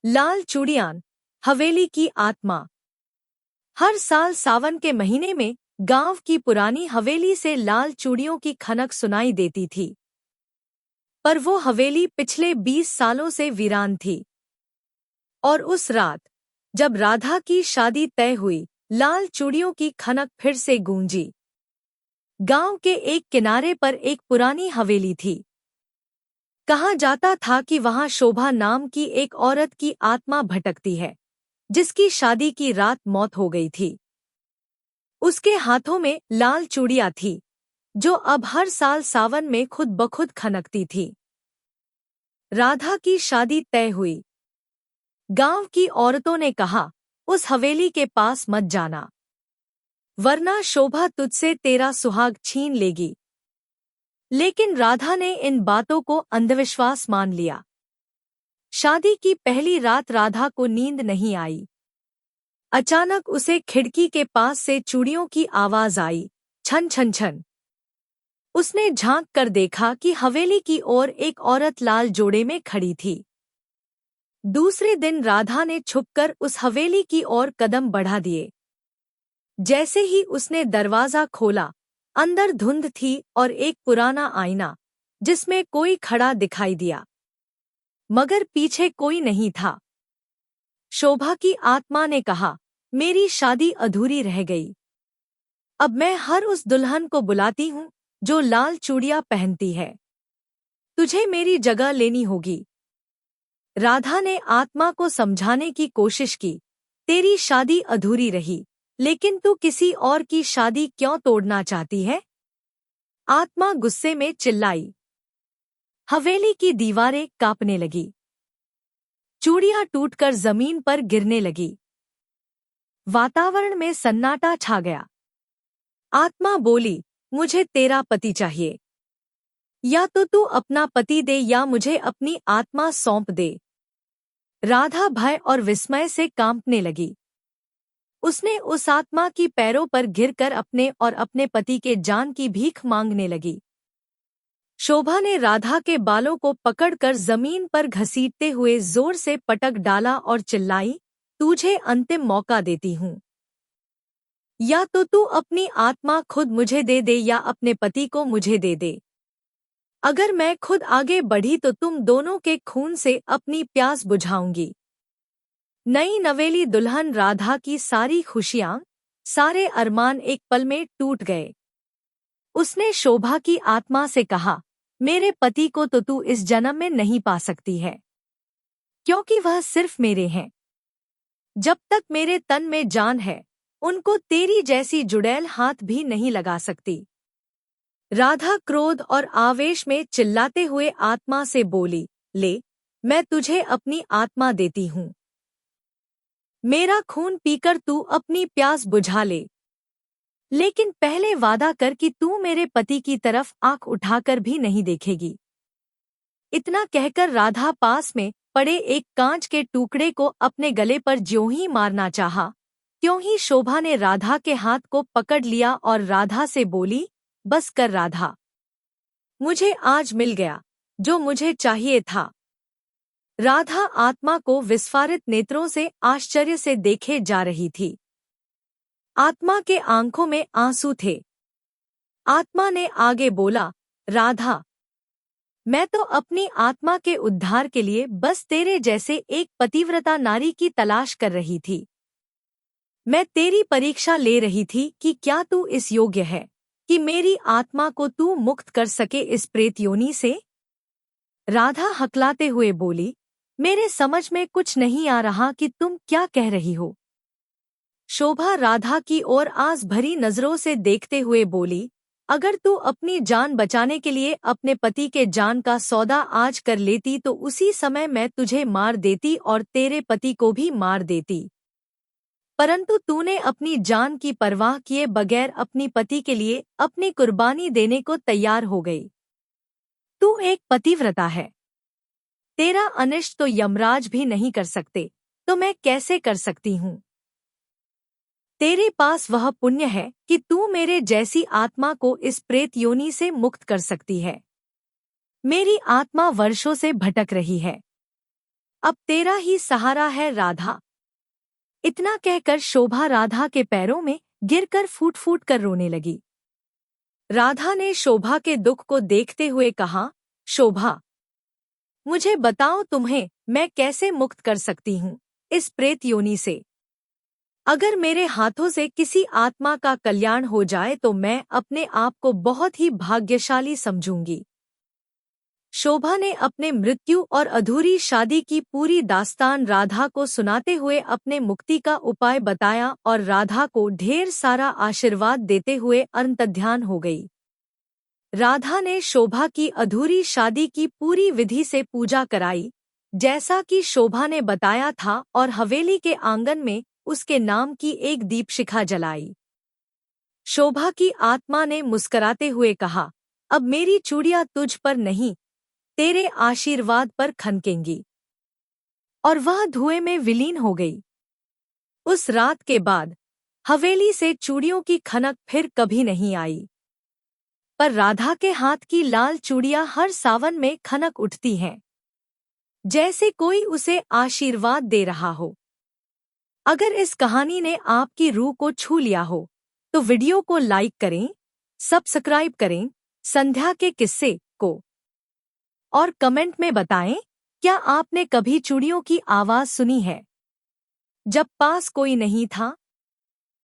लाल चूड़ियान, हवेली की आत्मा। हर साल सावन के महीने में गांव की पुरानी हवेली से लाल चूड़ियों की खनक सुनाई देती थी। पर वो हवेली पिछले 20 सालों से वीरान थी। और उस रात, जब राधा की शादी तय हुई, लाल चूड़ियों की खनक फिर से गूंजी। गांव के एक किनारे पर एक पुरानी हवेली थी। कहा जाता था कि वहां शोभा नाम की एक औरत की आत्मा भटकती है, जिसकी शादी की रात मौत हो गई थी। उसके हाथों में लाल चूड़ियां थी, जो अब हर साल सावन में खुद ब खुद खनकती थी। राधा की शादी तय हुई। गांव की औरतों ने कहा, उस हवेली के पास मत जाना, वरना शोभा तुझसे तेरा सुहाग छीन लेगी। लेकिन राधा ने इन बातों को अंधविश्वास मान लिया। शादी की पहली रात राधा को नींद नहीं आई। अचानक उसे खिड़की के पास से चूड़ियों की आवाज आई, छन छन छन। उसने झांक कर देखा कि हवेली की ओर एक औरत लाल जोड़े में खड़ी थी। दूसरे दिन राधा ने छुपकर उस हवेली की ओर कदम बढ़ा दिए। जैसे ही उसने दरवाजा खोला, अंदर धुंध थी और एक पुराना आईना, जिसमें कोई खड़ा दिखाई दिया, मगर पीछे कोई नहीं था। शोभा की आत्मा ने कहा, मेरी शादी अधूरी रह गई। अब मैं हर उस दुल्हन को बुलाती हूँ जो लाल चूड़ियां पहनती है। तुझे मेरी जगह लेनी होगी। राधा ने आत्मा को समझाने की कोशिश की, तेरी शादी अधूरी रही, लेकिन तू किसी और की शादी क्यों तोड़ना चाहती है? आत्मा गुस्से में चिल्लाई। हवेली की दीवारें कांपने लगी। चूड़ियां टूटकर जमीन पर गिरने लगी। वातावरण में सन्नाटा छा गया। आत्मा बोली, मुझे तेरा पति चाहिए। या तो तू अपना पति दे या मुझे अपनी आत्मा सौंप दे। राधा भय और विस्मय से कांपने लगी। उसने उस आत्मा की पैरों पर गिरकर अपने और अपने पति के जान की भीख मांगने लगी। शोभा ने राधा के बालों को पकड़कर जमीन पर घसीटते हुए जोर से पटक डाला और चिल्लाई, तुझे अंतिम मौका देती हूँ। या तो तू अपनी आत्मा खुद मुझे दे दे या अपने पति को मुझे दे दे। अगर मैं खुद आगे बढ़ी तो तुम दोनों के खून से अपनी प्यास बुझाऊंगी। नई नवेली दुल्हन राधा की सारी खुशियां, सारे अरमान एक पल में टूट गए। उसने शोभा की आत्मा से कहा, मेरे पति को तो तू इस जन्म में नहीं पा सकती है, क्योंकि वह सिर्फ मेरे हैं। जब तक मेरे तन में जान है, उनको तेरी जैसी जुड़ैल हाथ भी नहीं लगा सकती। राधा क्रोध और आवेश में चिल्लाते हुए आत्मा से बोली, ले, मैं तुझे अपनी आत्मा देती हूँ। मेरा खून पीकर तू अपनी प्यास बुझा ले, लेकिन पहले वादा कर कि तू मेरे पति की तरफ आंख उठाकर भी नहीं देखेगी। इतना कहकर राधा पास में पड़े एक कांच के टुकड़े को अपने गले पर ज्यों ही मारना चाहा, त्यों ही शोभा ने राधा के हाथ को पकड़ लिया और राधा से बोली, बस कर राधा, मुझे आज मिल गया जो मुझे चाहिए था। राधा आत्मा को विस्फारित नेत्रों से आश्चर्य से देखे जा रही थी। आत्मा के आंखों में आंसू थे। आत्मा ने आगे बोला, राधा, मैं तो अपनी आत्मा के उद्धार के लिए बस तेरे जैसे एक पतिव्रता नारी की तलाश कर रही थी। मैं तेरी परीक्षा ले रही थी कि क्या तू इस योग्य है कि मेरी आत्मा को तू मुक्त कर सके इस प्रेत योनि से। राधा हकलाते हुए बोली, मेरे समझ में कुछ नहीं आ रहा कि तुम क्या कह रही हो। शोभा राधा की ओर आस भरी नजरों से देखते हुए बोली, अगर तू अपनी जान बचाने के लिए अपने पति के जान का सौदा आज कर लेती तो उसी समय मैं तुझे मार देती और तेरे पति को भी मार देती। परंतु तूने अपनी जान की परवाह किए बगैर अपनी पति के लिए अपनी कुर्बानी देने को तैयार हो गई। तू एक पतिव्रता है। तेरा अनिष्ट तो यमराज भी नहीं कर सकते, तो मैं कैसे कर सकती हूँ। तेरे पास वह पुण्य है कि तू मेरे जैसी आत्मा को इस प्रेत योनि से मुक्त कर सकती है। मेरी आत्मा वर्षों से भटक रही है। अब तेरा ही सहारा है राधा। इतना कहकर शोभा राधा के पैरों में गिरकर फूट फूट कर रोने लगी। राधा ने शोभा के दुख को देखते हुए कहा, शोभा, मुझे बताओ तुम्हें मैं कैसे मुक्त कर सकती हूँ इस प्रेत योनि से। अगर मेरे हाथों से किसी आत्मा का कल्याण हो जाए तो मैं अपने आप को बहुत ही भाग्यशाली समझूंगी। शोभा ने अपने मृत्यु और अधूरी शादी की पूरी दास्तान राधा को सुनाते हुए अपने मुक्ति का उपाय बताया और राधा को ढेर सारा आशीर्वाद देते हुए अंतर्ध्यान हो गई। राधा ने शोभा की अधूरी शादी की पूरी विधि से पूजा कराई, जैसा कि शोभा ने बताया था, और हवेली के आंगन में उसके नाम की एक दीपशिखा जलाई। शोभा की आत्मा ने मुस्कराते हुए कहा, अब मेरी चूड़ियां तुझ पर नहीं, तेरे आशीर्वाद पर खनकेंगी। और वह धुएं में विलीन हो गई। उस रात के बाद हवेली से चूड़ियों की खनक फिर कभी नहीं आई। पर राधा के हाथ की लाल चूड़ियां हर सावन में खनक उठती हैं, जैसे कोई उसे आशीर्वाद दे रहा हो। अगर इस कहानी ने आपकी रूह को छू लिया हो तो वीडियो को लाइक करें, सब्सक्राइब करें संध्या के किस्से को, और कमेंट में बताएं, क्या आपने कभी चूड़ियों की आवाज सुनी है जब पास कोई नहीं था।